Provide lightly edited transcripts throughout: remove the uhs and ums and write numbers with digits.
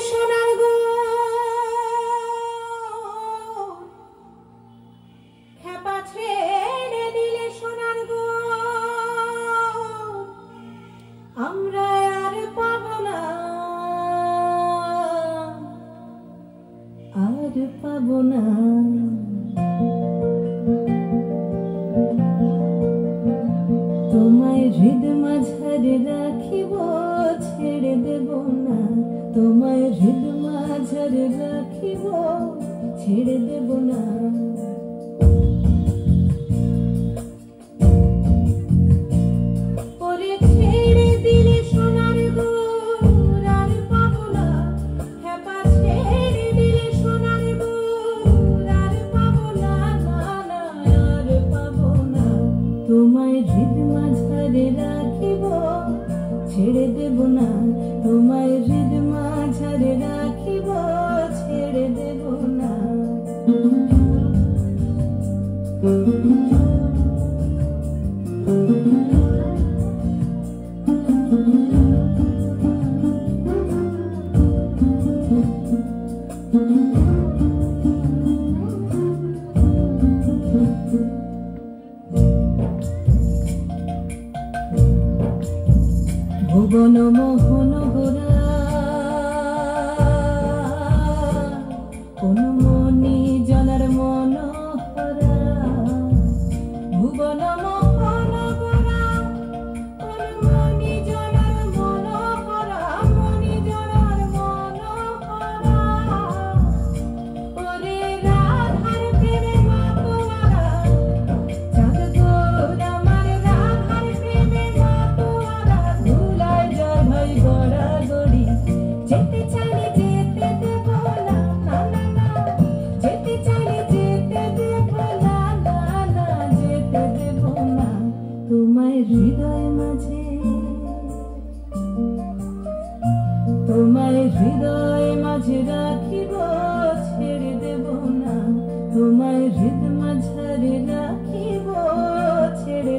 সোনার গো খেপা ছেড়ে দিলে সোনার গো আমরা আর পাবো না তোমায় হৃদ মাঝারে রাখিব ছেড়ে দেব না তোমায় হৃদ মাঝারে রাখিব ছেড়ে দেব না তোমায় হৃদ মাঝারে রাখিব ছেড়ে দেব না তোমায় হৃদ মাঝারে রাখিব ছেড়ে দেব না ভুবন মোহন গোরা কোন মনি জনার মনোহরা ভুবন মোহন গোরা কোন মনি জনার মনোহরা মনি জনার মনোহরা ওরে রাধার প্রেমে মাতোয়ারা চাঁদ গৌর আমার রাধার প্রেমে মাতোয়ারা ধুলায় গড়াগড়ি যেতে চাইলে যেতে দেব না না না যেতে চাইলে যেতে দেব না না না যেতে দেব না তোমায় হৃদয় মাঝে রাখিব ছেড়ে দেব না তোমায় হৃদ মাঝারে রাখিব ছেড়ে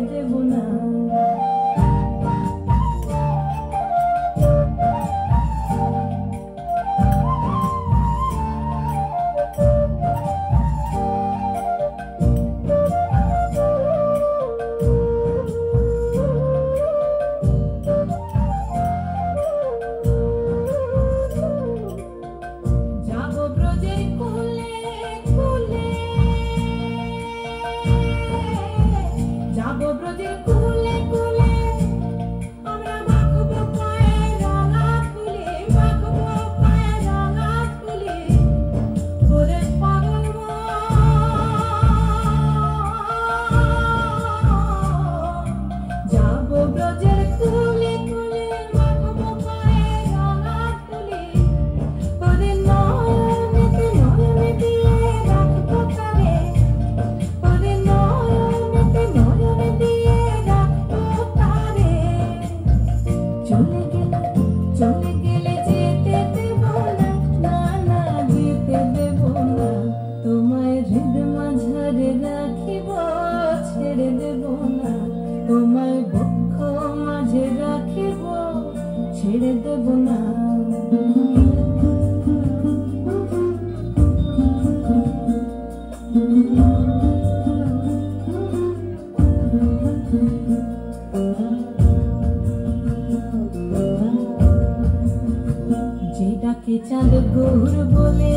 দেব না তোমায় বক্ষ মাঝে রাখিব ছেড়ে দেব না যে ডাকে চাঁদ গৌর বলে